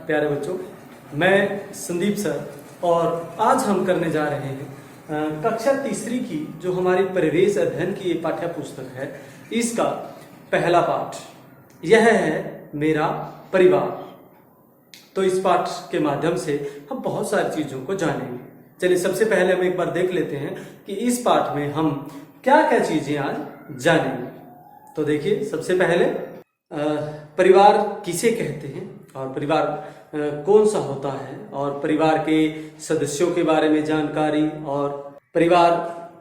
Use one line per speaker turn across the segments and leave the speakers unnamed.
प्यारे बच्चों, मैं संदीप सर और आज हम करने जा रहे हैं कक्षा तीसरी की जो हमारी परिवेश अध्ययन की ये पाठ्य पुस्तक है, इसका पहला पाठ यह है मेरा परिवार। तो इस पाठ के माध्यम से हम बहुत सारी चीज़ों को जानेंगे। चलिए सबसे पहले हम एक बार देख लेते हैं कि इस पाठ में हम क्या क्या चीज़ें आज जानेंगे। तो देखिए, सबसे पहले परिवार किसे कहते हैं और परिवार कौन सा होता है और परिवार के सदस्यों के बारे में जानकारी और परिवार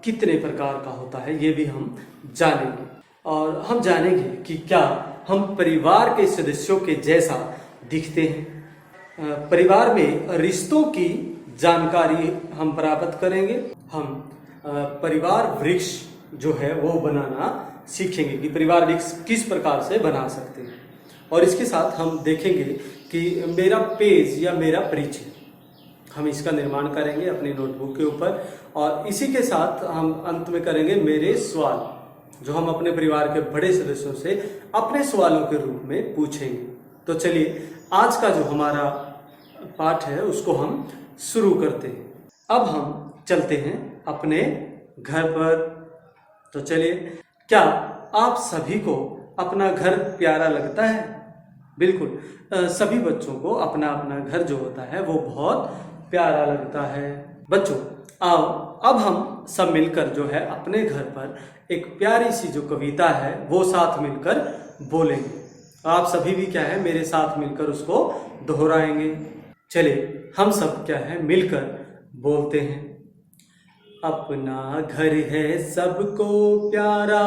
कितने प्रकार का होता है ये भी हम जानेंगे। और हम जानेंगे कि क्या हम परिवार के सदस्यों के जैसा दिखते हैं। परिवार में रिश्तों की जानकारी हम प्राप्त करेंगे। हम परिवार वृक्ष जो है वो बनाना सीखेंगे कि परिवार वृक्ष किस प्रकार से बना सकते हैं। और इसके साथ हम देखेंगे कि मेरा पेज या मेरा परिचय, हम इसका निर्माण करेंगे अपनी नोटबुक के ऊपर। और इसी के साथ हम अंत में करेंगे मेरे सवाल, जो हम अपने परिवार के बड़े सदस्यों से अपने सवालों के रूप में पूछेंगे। तो चलिए आज का जो हमारा पाठ है उसको हम शुरू करते हैं। अब हम चलते हैं अपने घर पर। तो चलिए, क्या आप सभी को अपना घर प्यारा लगता है? बिल्कुल, सभी बच्चों को अपना अपना घर जो होता है वो बहुत प्यारा लगता है। बच्चों, आओ अब हम सब मिलकर जो है अपने घर पर एक प्यारी सी जो कविता है वो साथ मिलकर बोलेंगे। आप सभी भी क्या है मेरे साथ मिलकर उसको दोहराएंगे। चलिए हम सब क्या है मिलकर बोलते हैं। अपना घर है सबको प्यारा।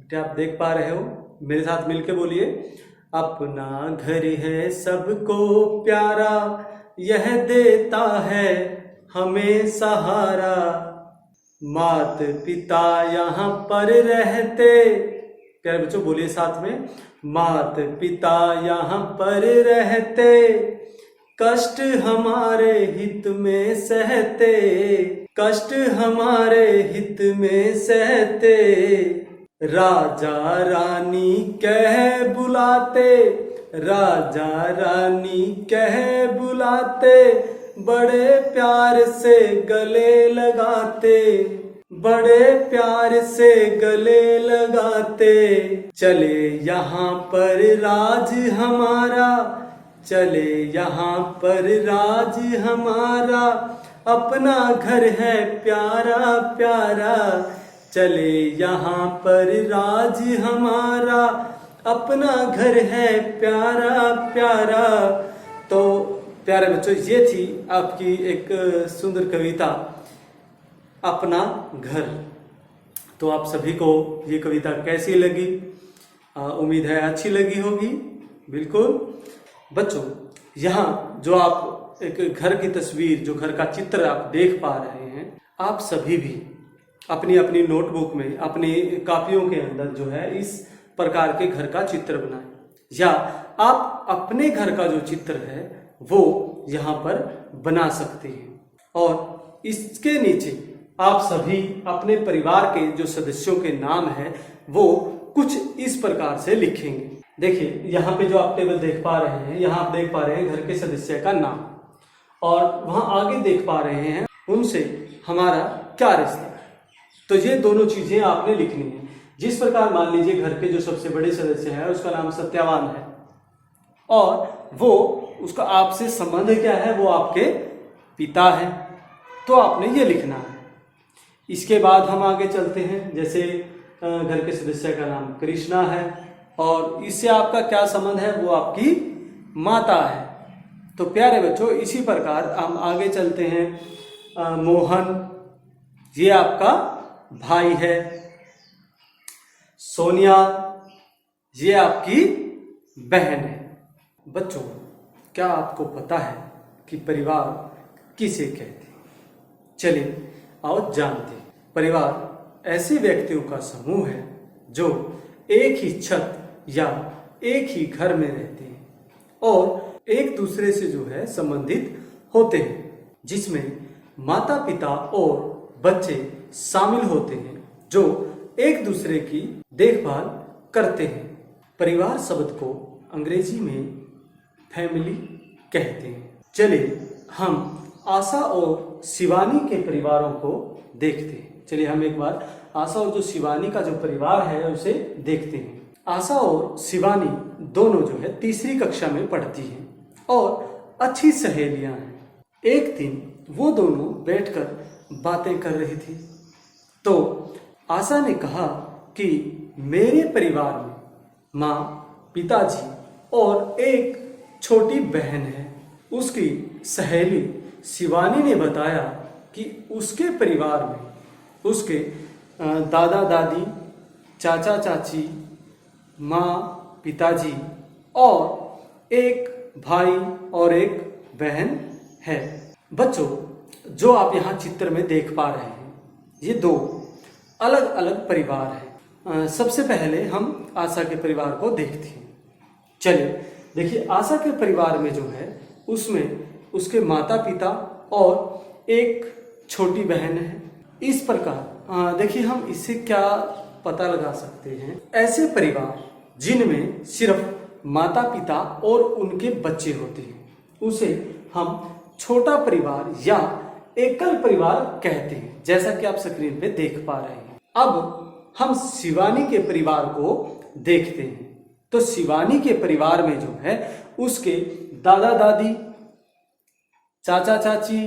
क्या आप देख पा रहे हो? मेरे साथ मिलके बोलिए। अपना घर है सबको प्यारा, यह देता है हमें सहारा। मात पिता यहाँ पर रहते, प्यारे बच्चों बोलिए साथ में, मात पिता यहाँ पर रहते, कष्ट हमारे हित में सहते, कष्ट हमारे हित में सहते। राजा रानी कह बुलाते, राजा रानी कह बुलाते, बड़े प्यार से गले लगाते, बड़े प्यार से गले लगाते। चले यहाँ पर राज हमारा, चले यहाँ पर राज हमारा, अपना घर है प्यारा प्यारा। चले यहाँ पर राज हमारा, अपना घर है प्यारा प्यारा। तो प्यारे बच्चों, ये थी आपकी एक सुंदर कविता अपना घर। तो आप सभी को ये कविता कैसी लगी? उम्मीद है अच्छी लगी होगी। बिल्कुल बच्चों, यहाँ जो आप एक घर की तस्वीर, जो घर का चित्र आप देख पा रहे हैं, आप सभी भी अपनी अपनी नोटबुक में, अपनी कापियों के अंदर जो है इस प्रकार के घर का चित्र बनाएं, या आप अपने घर का जो चित्र है वो यहाँ पर बना सकते हैं। और इसके नीचे आप सभी अपने परिवार के जो सदस्यों के नाम है वो कुछ इस प्रकार से लिखेंगे। देखिए यहाँ पे जो आप टेबल देख पा रहे हैं, यहाँ आप देख पा रहे हैं घर के सदस्य का नाम, और वहाँ आगे देख पा रहे हैं उनसे हमारा क्या रिश्ता है। तो ये दोनों चीजें आपने लिखनी है। जिस प्रकार मान लीजिए घर के जो सबसे बड़े सदस्य है उसका नाम सत्यवान है और वो उसका आपसे संबंध क्या है, वो आपके पिता है, तो आपने ये लिखना है। इसके बाद हम आगे चलते हैं। जैसे घर के सदस्य का नाम कृष्णा है और इससे आपका क्या संबंध है, वो आपकी माता है। तो प्यारे बच्चों, इसी प्रकार हम आगे चलते हैं। मोहन, ये आपका भाई है। सोनिया, ये आपकी बहन है। बच्चों, क्या आपको पता है कि परिवार किसे कहते हैं? चलिए आओ जानते हैं। परिवार ऐसे व्यक्तियों का समूह है जो एक ही छत या एक ही घर में रहते हैं और एक दूसरे से जो है संबंधित होते हैं, जिसमें माता पिता और बच्चे शामिल होते हैं जो एक दूसरे की देखभाल करते हैं। परिवार शब्द को अंग्रेजी में फैमिली कहते हैं। चलिए हम आशा और शिवानी के परिवारों को देखते हैं। चलिए हम एक बार आशा और जो शिवानी का जो परिवार है उसे देखते हैं। आशा और शिवानी दोनों जो है तीसरी कक्षा में पढ़ती हैं और अच्छी सहेलियां हैं। एक दिन वो दोनों बैठकर बातें कर रही थी तो आशा ने कहा कि मेरे परिवार में माँ, पिताजी और एक छोटी बहन है। उसकी सहेली शिवानी ने बताया कि उसके परिवार में उसके दादा दादी, चाचा चाची, माँ, पिताजी और एक भाई और एक बहन है। बच्चों, जो आप यहाँ चित्र में देख पा रहे हैं ये दो अलग अलग परिवार हैं। सबसे पहले हम आशा के परिवार को देखते हैं। चलिए देखिए, आशा के परिवार में जो है उसमें उसके माता पिता और एक छोटी बहन है। इस प्रकार देखिए हम इससे क्या पता लगा सकते हैं, ऐसे परिवार जिनमें सिर्फ माता पिता और उनके बच्चे होते हैं उसे हम छोटा परिवार या एकल परिवार कहते हैं, जैसा कि आप स्क्रीन पे देख पा रहे हैं। अब हम शिवानी के परिवार को देखते हैं। तो शिवानी के परिवार में जो है उसके दादा दादी, चाचा चाची,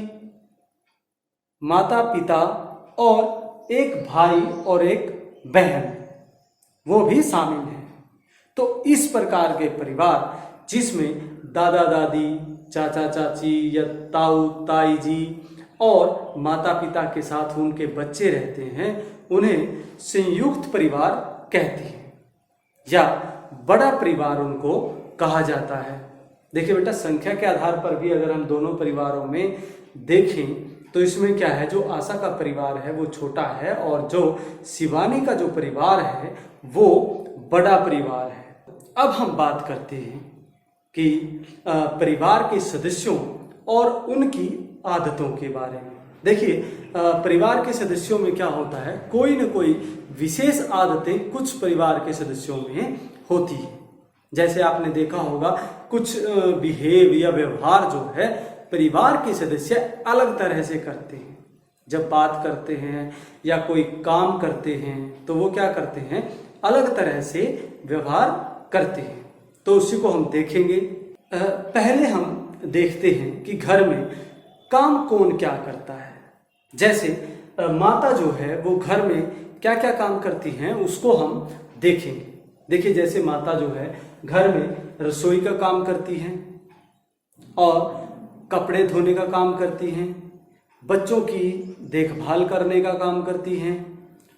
माता पिता और एक भाई और एक बहन वो भी शामिल हैं। तो इस प्रकार के परिवार जिसमें दादा दादी, चाचा चाची या ताऊ ताई जी और माता पिता के साथ उनके बच्चे रहते हैं उन्हें संयुक्त परिवार कहते हैं या बड़ा परिवार उनको कहा जाता है। देखिए बेटा, संख्या के आधार पर भी अगर हम दोनों परिवारों में देखें तो इसमें क्या है, जो आशा का परिवार है वो छोटा है और जो शिवानी का जो परिवार है वो बड़ा परिवार है। अब हम बात करते हैं कि परिवार के सदस्यों और उनकी आदतों के बारे में। देखिए, परिवार के सदस्यों में क्या होता है, कोई न कोई विशेष आदतें कुछ परिवार के सदस्यों में होती है। जैसे आपने देखा होगा कुछ बिहेव या व्यवहार जो है परिवार के सदस्य अलग तरह से करते हैं। जब बात करते हैं या कोई काम करते हैं तो वो क्या करते हैं, अलग तरह से व्यवहार करते हैं। तो उसी को हम देखेंगे। पहले हम देखते हैं कि घर में काम कौन क्या करता है। जैसे माता जो है वो घर में क्या क्या काम करती हैं उसको हम देखेंगे। देखिए, जैसे माता जो है घर में रसोई का काम करती हैं और कपड़े धोने का काम करती हैं, बच्चों की देखभाल करने का काम करती हैं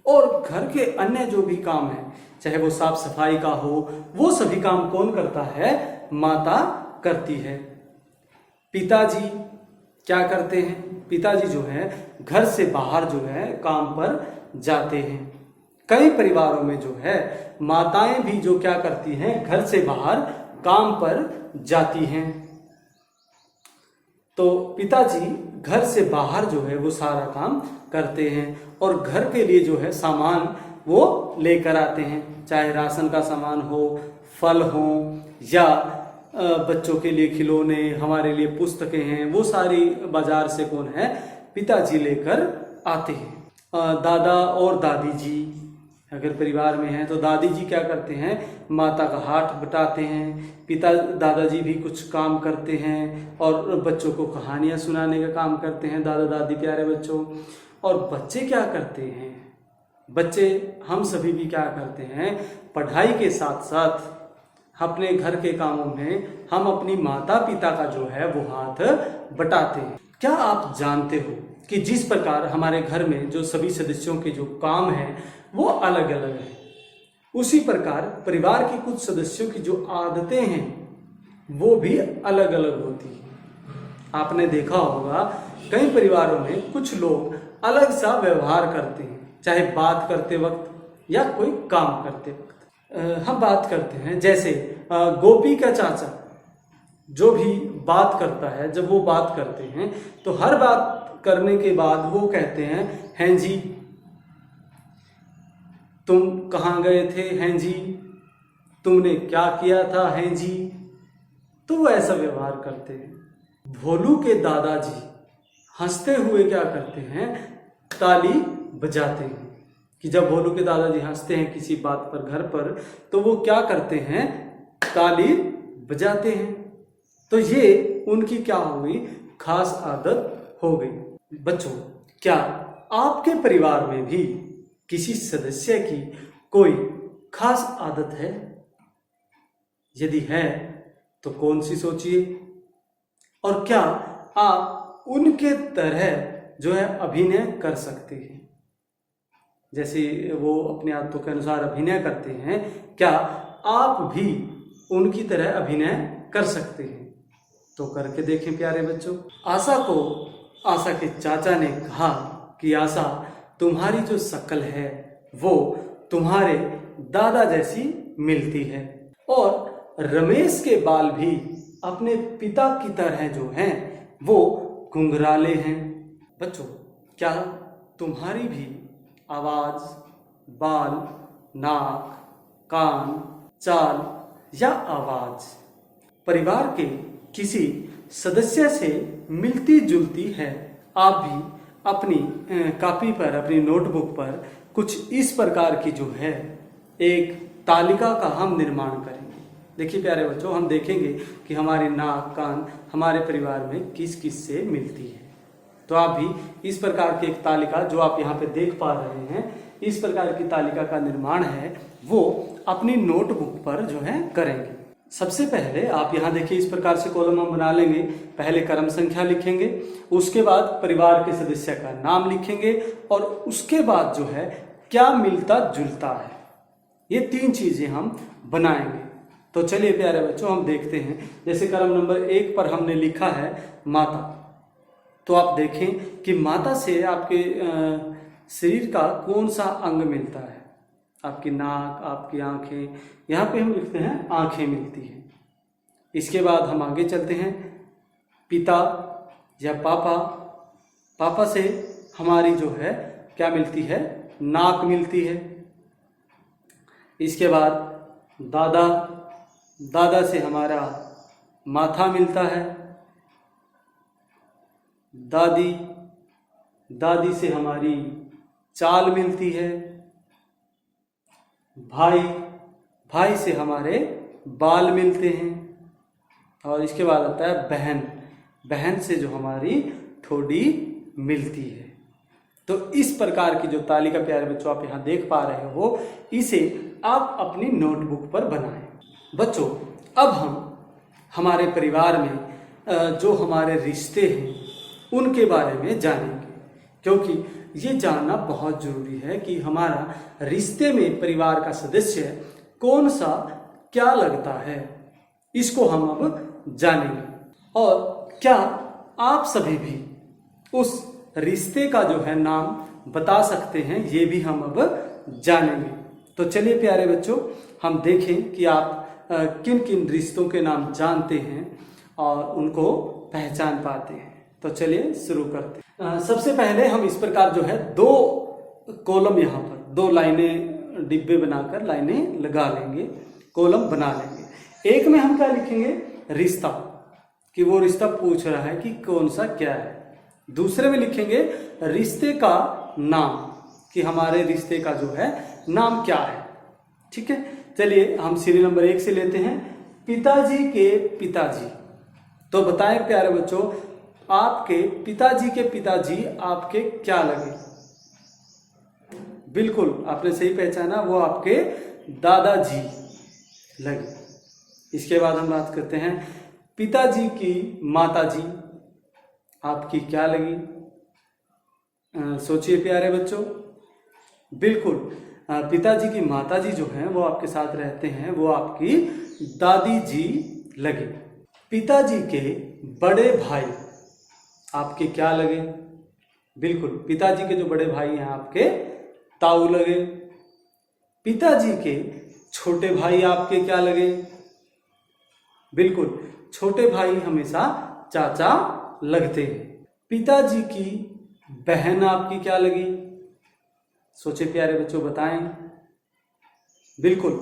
और घर के अन्य जो भी काम है, चाहे वो साफ सफाई का हो, वो सभी काम कौन करता है, माता करती है। पिताजी क्या करते हैं, पिताजी जो है घर से बाहर जो है काम पर जाते हैं। कई परिवारों में जो है माताएं भी जो क्या करती हैं, घर से बाहर काम पर जाती हैं। तो पिताजी घर से बाहर जो है वो सारा काम करते हैं और घर के लिए जो है सामान वो लेकर आते हैं, चाहे राशन का सामान हो, फल हो या बच्चों के लिए खिलौने, हमारे लिए पुस्तकें हैं, वो सारी बाजार से कौन है, पिताजी लेकर आते हैं। दादा और दादी जी अगर परिवार में हैं तो दादी जी क्या करते हैं, माता का हाथ बटाते हैं। पिता दादाजी भी कुछ काम करते हैं और बच्चों को कहानियाँ सुनाने का काम करते हैं, दादा दादी प्यारे बच्चों। और बच्चे क्या करते हैं, बच्चे हम सभी भी क्या करते हैं, पढ़ाई के साथ साथ अपने घर के कामों में हम अपनी माता पिता का जो है वो हाथ बटाते हैं। क्या आप जानते हो कि जिस प्रकार हमारे घर में जो सभी सदस्यों के जो काम हैं वो अलग अलग है, उसी प्रकार परिवार के कुछ सदस्यों की जो आदतें हैं वो भी अलग अलग होती हैं। आपने देखा होगा कई परिवारों में कुछ लोग अलग सा व्यवहार करते हैं, चाहे बात करते वक्त या कोई काम करते वक्त। हम बात करते हैं जैसे गोपी का चाचा जो भी बात करता है, जब वो बात करते हैं तो हर बात करने के बाद वो कहते हैं, हैं जी, तुम कहाँ गए थे, हैं जी, तुमने क्या किया था, हैं जी। तो वो ऐसा व्यवहार करते हैं। भोलू के दादाजी हंसते हुए क्या करते हैं, ताली बजाते हैं। कि जब भोलू के दादाजी हंसते हैं किसी बात पर घर पर, तो वो क्या करते हैं, ताली बजाते हैं। तो ये उनकी क्या हो गई, खास आदत हो गई। बच्चों, क्या आपके परिवार में भी किसी सदस्य की कोई खास आदत है? यदि है तो कौन सी सोचिए, और क्या आप उनके तरह जो है अभिनय कर सकते हैं? जैसे वो अपनी आदतों के अनुसार अभिनय करते हैं, क्या आप भी उनकी तरह अभिनय कर सकते हैं? तो करके देखें प्यारे बच्चों। आशा को आशा के चाचा ने कहा कि आशा, तुम्हारी जो शक्ल है वो तुम्हारे दादा जैसी मिलती है, और रमेश के बाल भी अपने पिता की तरह जो हैं वो घुंघराले हैं। बच्चों, क्या तुम्हारी भी आवाज, बाल, नाक, कान, चाल या आवाज परिवार के किसी सदस्य से मिलती जुलती है? आप भी अपनी कॉपी पर, अपनी नोटबुक पर कुछ इस प्रकार की जो है एक तालिका का हम निर्माण करेंगे। देखिए प्यारे बच्चों, हम देखेंगे कि हमारी नाक, कान हमारे परिवार में किस किस से मिलती है। तो आप भी इस प्रकार की एक तालिका, जो आप यहाँ पे देख पा रहे हैं, इस प्रकार की तालिका का निर्माण है वो अपनी नोटबुक पर जो है करेंगे। सबसे पहले आप यहाँ देखिए, इस प्रकार से कॉलम हम बना लेंगे। पहले क्रम संख्या लिखेंगे, उसके बाद परिवार के सदस्य का नाम लिखेंगे, और उसके बाद जो है क्या मिलता जुलता है, ये 3 चीजें हम बनाएंगे। तो चलिए प्यारे बच्चों, हम देखते हैं। जैसे क्रम नंबर 1 पर हमने लिखा है माता, तो आप देखें कि माता से आपके शरीर का कौन सा अंग मिलता है। आपकी नाक, आपकी आंखें, यहाँ पे हम लिखते हैं आंखें मिलती हैं। इसके बाद हम आगे चलते हैं, पिता या पापा, पापा से हमारी जो है क्या मिलती है, नाक मिलती है। इसके बाद दादा, दादा से हमारा माथा मिलता है। दादी, दादी से हमारी चाल मिलती है। भाई, भाई से हमारे बाल मिलते हैं। और इसके बाद आता है बहन, बहन से जो हमारी ठोडी मिलती है। तो इस प्रकार की जो तालिका प्यारे बच्चों आप यहाँ देख पा रहे हो, इसे आप अपनी नोटबुक पर बनाएं। बच्चों, अब हम हमारे परिवार में जो हमारे रिश्ते हैं उनके बारे में जानेंगे, क्योंकि ये जानना बहुत जरूरी है कि हमारा रिश्ते में परिवार का सदस्य कौन सा क्या लगता है, इसको हम अब जानेंगे। और क्या आप सभी भी उस रिश्ते का जो है नाम बता सकते हैं, ये भी हम अब जानेंगे। तो चलिए प्यारे बच्चों, हम देखें कि आप किन किन रिश्तों के नाम जानते हैं और उनको पहचान पाते हैं। तो चलिए शुरू करते हैं। सबसे पहले हम इस प्रकार जो है 2 कॉलम, यहाँ पर 2 लाइनें, डिब्बे बनाकर लाइनें लगा लेंगे, कॉलम बना लेंगे। एक में हम क्या लिखेंगे, रिश्ता, कि वो रिश्ता पूछ रहा है कि कौन सा क्या है। दूसरे में लिखेंगे रिश्ते का नाम, कि हमारे रिश्ते का जो है नाम क्या है। ठीक है, चलिए हम सीरियल नंबर 1 से लेते हैं, पिताजी के पिताजी। तो बताएं प्यारे बच्चों, आपके पिताजी के पिताजी आपके क्या लगे? बिल्कुल आपने सही पहचाना, वो आपके दादाजी लगे। इसके बाद हम बात करते हैं, पिताजी की माताजी आपकी क्या लगी? सोचिए प्यारे बच्चों। बिल्कुल, पिताजी की माताजी जो हैं वो आपके साथ रहते हैं, वो आपकी दादी जी लगे। पिताजी के बड़े भाई आपके क्या लगे? बिल्कुल, पिताजी के जो बड़े भाई हैं आपके ताऊ लगे। पिताजी के छोटे भाई आपके क्या लगे? बिल्कुल, छोटे भाई हमेशा चाचा लगते हैं। पिताजी की बहन आपकी क्या लगी? सोचे प्यारे बच्चों, बताएं। बिल्कुल,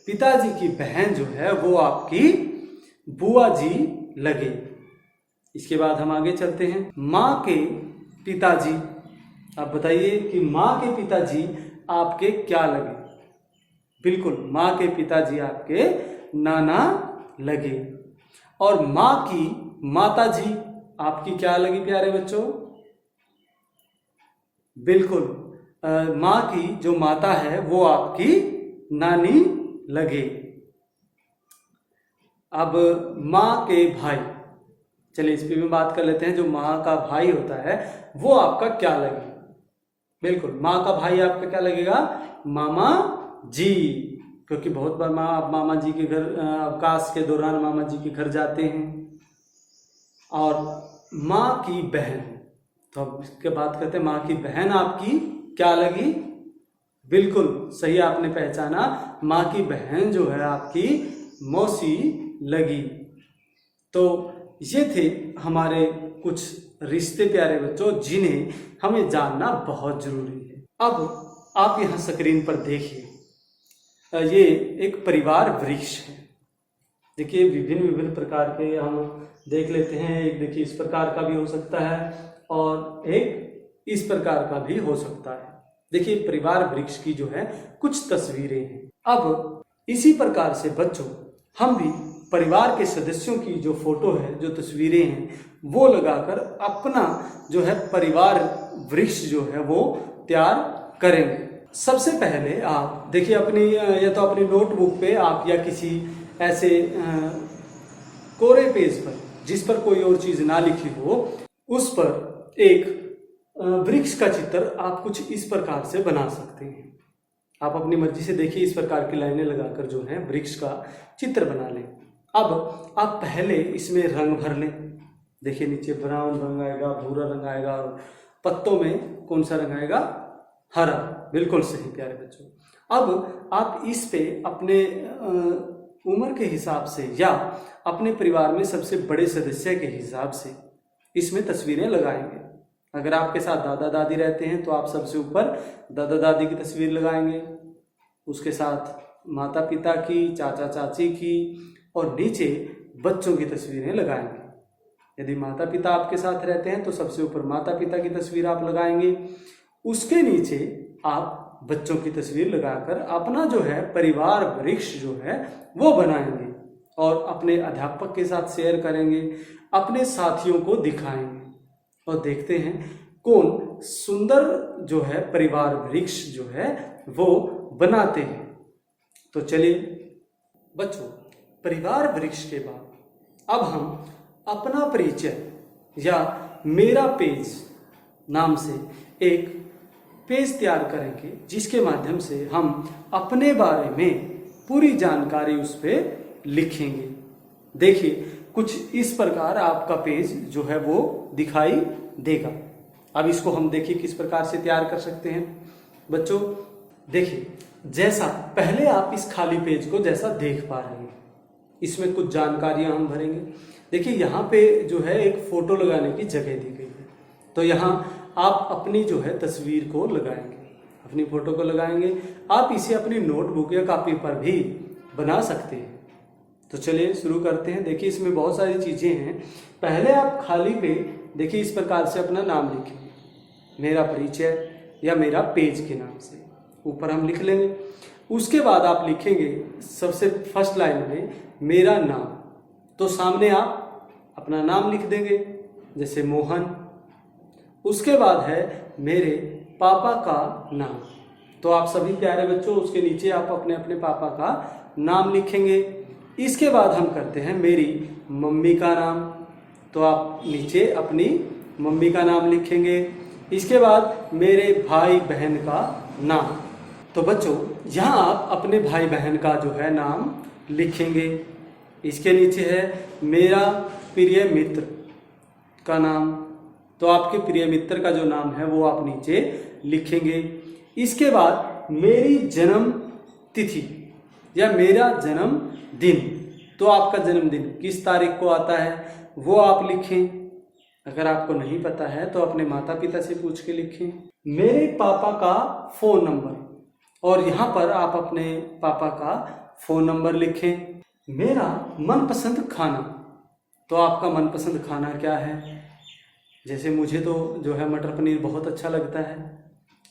पिताजी की बहन जो है वो आपकी बुआ जी लगे। इसके बाद हम आगे चलते हैं। माँ के पिताजी, आप बताइए कि माँ के पिताजी आपके क्या लगे? बिल्कुल, माँ के पिताजी आपके नाना लगे। और माँ की माताजी आपकी क्या लगी प्यारे बच्चों? बिल्कुल, माँ की जो माता है वो आपकी नानी लगे। अब माँ के भाई, चलिए इस पे भी बात कर लेते हैं। जो माँ का भाई होता है वो आपका क्या लगे? बिल्कुल, माँ का भाई आपका क्या लगेगा? मामा जी, क्योंकि बहुत बार आप मामा जी के घर अवकाश के दौरान मामा जी के घर जाते हैं। और माँ की बहन, तो अब इसके बात करते हैं। माँ की बहन आपकी क्या लगी? बिल्कुल सही आपने पहचाना, माँ की बहन जो है आपकी मौसी लगी। तो ये थे हमारे कुछ रिश्ते प्यारे बच्चों, जिन्हें हमें जानना बहुत जरूरी है। अब आप यहाँ स्क्रीन पर देखिए, ये एक परिवार वृक्ष है। देखिए विभिन्न विभिन्न प्रकार के हम देख लेते हैं। एक देखिए इस प्रकार का भी हो सकता है और एक इस प्रकार का भी हो सकता है। देखिए परिवार वृक्ष की जो है कुछ तस्वीरें हैं। अब इसी प्रकार से बच्चों हम भी परिवार के सदस्यों की जो फोटो है, जो तस्वीरें हैं, वो लगाकर अपना जो है परिवार वृक्ष जो है वो तैयार करेंगे। सबसे पहले आप देखिए अपनी या तो अपनी नोटबुक पे आप या किसी ऐसे कोरे पेज पर जिस पर कोई और चीज ना लिखी हो, उस पर एक वृक्ष का चित्र आप कुछ इस प्रकार से बना सकते हैं। आप अपनी मर्जी से देखिए, इस प्रकार की लाइनें लगाकर जो है वृक्ष का चित्र बना लें। अब आप पहले इसमें रंग भर लें। देखिए नीचे ब्राउन रंग आएगा, भूरा रंग आएगा, और पत्तों में कौन सा रंग आएगा? हरा। बिल्कुल सही प्यारे बच्चों। अब आप इस पे अपने उम्र के हिसाब से या अपने परिवार में सबसे बड़े सदस्य के हिसाब से इसमें तस्वीरें लगाएंगे। अगर आपके साथ दादा दादी रहते हैं तो आप सबसे ऊपर दादा दादी की तस्वीर लगाएंगे, उसके साथ माता पिता की, चाचा चाची की, और नीचे बच्चों की तस्वीरें लगाएंगे। यदि माता पिता आपके साथ रहते हैं तो सबसे ऊपर माता पिता की तस्वीर आप लगाएंगे, उसके नीचे आप बच्चों की तस्वीर लगाकर अपना जो है परिवार वृक्ष जो है वो बनाएंगे और अपने अध्यापक के साथ शेयर करेंगे, अपने साथियों को दिखाएंगे और देखते हैं कौन सुंदर जो है परिवार वृक्ष जो है वो बनाते हैं। तो चलिए बच्चों, परिवार वृक्ष के बाद अब हम अपना परिचय या मेरा पेज नाम से एक पेज तैयार करेंगे, जिसके माध्यम से हम अपने बारे में पूरी जानकारी उस पर लिखेंगे। देखिए कुछ इस प्रकार आपका पेज जो है वो दिखाई देगा। अब इसको हम देखिए किस प्रकार से तैयार कर सकते हैं। बच्चों देखिए, जैसा पहले आप इस खाली पेज को जैसा देख पा रहे हैं, इसमें कुछ जानकारियां हम भरेंगे। देखिए यहाँ पे जो है एक फोटो लगाने की जगह दी गई है, तो यहाँ आप अपनी जो है तस्वीर को लगाएंगे, अपनी फोटो को लगाएंगे। आप इसे अपनी नोटबुक या कॉपी पर भी बना सकते हैं। तो चलिए शुरू करते हैं। देखिए इसमें बहुत सारी चीजें हैं। पहले आप खाली पे देखिए इस प्रकार से अपना नाम लिखेंगे, मेरा परिचय या मेरा पेज के नाम से ऊपर हम लिख लेंगे। उसके बाद आप लिखेंगे सबसे फर्स्ट लाइन में मेरा नाम, तो सामने आप अपना नाम लिख देंगे, जैसे मोहन। उसके बाद है मेरे पापा का नाम, तो आप सभी प्यारे बच्चों उसके नीचे आप अपने अपने पापा का नाम लिखेंगे। इसके बाद हम करते हैं मेरी मम्मी का नाम, तो आप नीचे अपनी मम्मी का नाम लिखेंगे। इसके बाद मेरे भाई बहन का नाम, तो बच्चों यहाँ आप अपने भाई बहन का जो है नाम लिखेंगे। इसके नीचे है मेरा प्रिय मित्र का नाम, तो आपके प्रिय मित्र का जो नाम है वो आप नीचे लिखेंगे। इसके बाद मेरी जन्म तिथि या मेरा जन्म दिन, तो आपका जन्मदिन किस तारीख को आता है वो आप लिखें। अगर आपको नहीं पता है तो अपने माता पिता से पूछ के लिखें। मेरे पापा का फोन नंबर, और यहाँ पर आप अपने पापा का फोन नंबर लिखें। मेरा मनपसंद खाना, तो आपका मनपसंद खाना क्या है? जैसे मुझे तो जो है मटर पनीर बहुत अच्छा लगता है,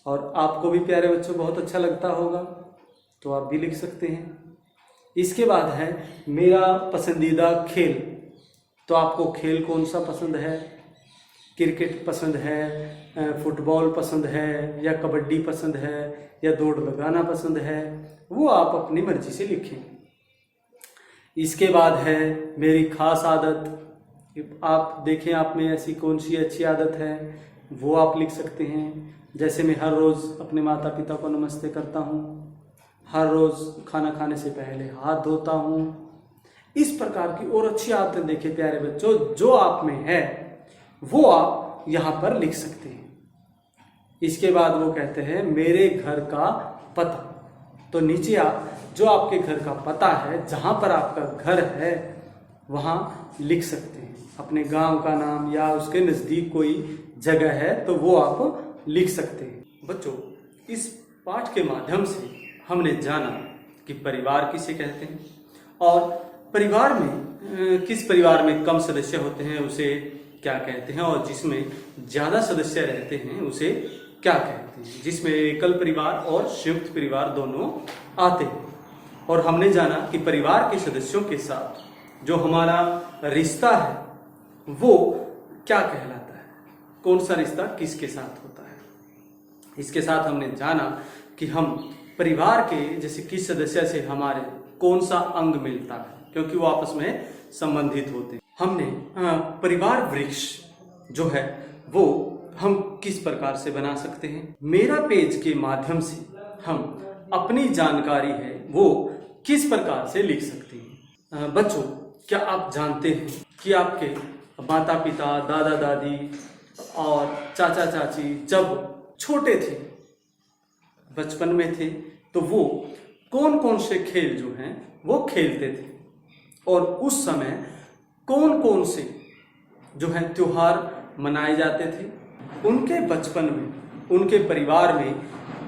और आपको भी प्यारे बच्चों बहुत अच्छा लगता होगा, तो आप भी लिख सकते हैं। इसके बाद है मेरा पसंदीदा खेल। तो आपको खेल कौन सा पसंद है? क्रिकेट पसंद है, फुटबॉल पसंद है, या कबड्डी पसंद है, या दौड़ लगाना पसंद है? वो आप अपनी मर्जी से लिखें। इसके बाद है मेरी खास आदत। आप देखें आप में ऐसी कौन सी अच्छी आदत है, वो आप लिख सकते हैं। जैसे मैं हर रोज़ अपने माता पिता को नमस्ते करता हूँ, हर रोज़ खाना खाने से पहले हाथ धोता हूँ। इस प्रकार की और अच्छी आदतें देखिए प्यारे बच्चों, जो आप में है वो आप यहाँ पर लिख सकते हैं। इसके बाद वो कहते हैं मेरे घर का पता। तो नीचे आप जो आपके घर का पता है, जहाँ पर आपका घर है, वहाँ लिख सकते हैं। अपने गांव का नाम या उसके नज़दीक कोई जगह है तो वो आप लिख सकते हैं। बच्चों, इस पाठ के माध्यम से हमने जाना कि परिवार किसे कहते हैं, और परिवार में किस परिवार में कम सदस्य होते हैं उसे क्या कहते हैं, और जिसमें ज़्यादा सदस्य रहते हैं उसे क्या कहते हैं, जिसमें एकल परिवार और संयुक्त परिवार दोनों आते हैं। और हमने जाना कि परिवार के सदस्यों के साथ जो हमारा रिश्ता है वो क्या कहलाता है, कौन सा रिश्ता किसके साथ होता है। इसके साथ हमने जाना कि हम परिवार के जैसे किस सदस्य से हमारे कौन सा अंग मिलता है, क्योंकि वो आपस में संबंधित होते हैं। हमने परिवार वृक्ष जो है वो हम किस प्रकार से बना सकते हैं। मेरा पेज के माध्यम से हम अपनी जानकारी है वो किस प्रकार से लिख सकते हैं। बच्चों, क्या आप जानते हैं कि आपके माता पिता, दादा दादी और चाचा चाची जब छोटे थे, बचपन में थे, तो वो कौन कौन से खेल जो हैं वो खेलते थे, और उस समय कौन कौन से जो है त्योहार मनाए जाते थे। उनके बचपन में उनके परिवार में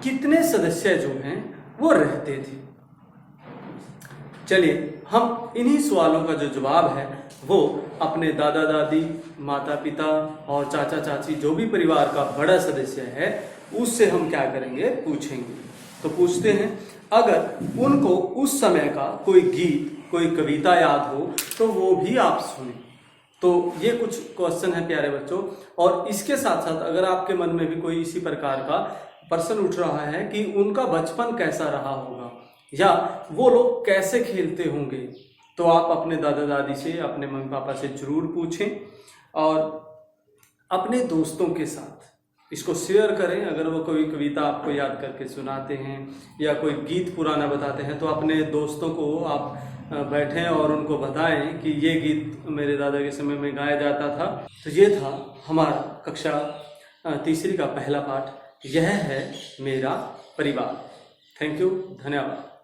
कितने सदस्य जो हैं वो रहते थे। चलिए हम इन्हीं सवालों का जो जवाब है वो अपने दादा दादी, माता पिता और चाचा चाची, जो भी परिवार का बड़ा सदस्य है, उससे हम क्या करेंगे, पूछेंगे। तो पूछते हैं, अगर उनको उस समय का कोई गीत, कोई कविता याद हो तो वो भी आप सुने। तो ये कुछ क्वेश्चन है प्यारे बच्चों। और इसके साथ साथ अगर आपके मन में भी कोई इसी प्रकार का प्रश्न उठ रहा है कि उनका बचपन कैसा रहा होगा या वो लोग कैसे खेलते होंगे, तो आप अपने दादा दादी से, अपने मम्मी पापा से जरूर पूछें, और अपने दोस्तों के साथ इसको शेयर करें। अगर वो कोई कविता आपको याद करके सुनाते हैं या कोई गीत पुराना बताते हैं, तो अपने दोस्तों को आप बैठें और उनको बताएं कि ये गीत मेरे दादा के समय में गाया जाता था। तो ये था हमारा कक्षा तीसरी का पहला पाठ। यह है मेरा परिवार। थैंक यू, धन्यवाद।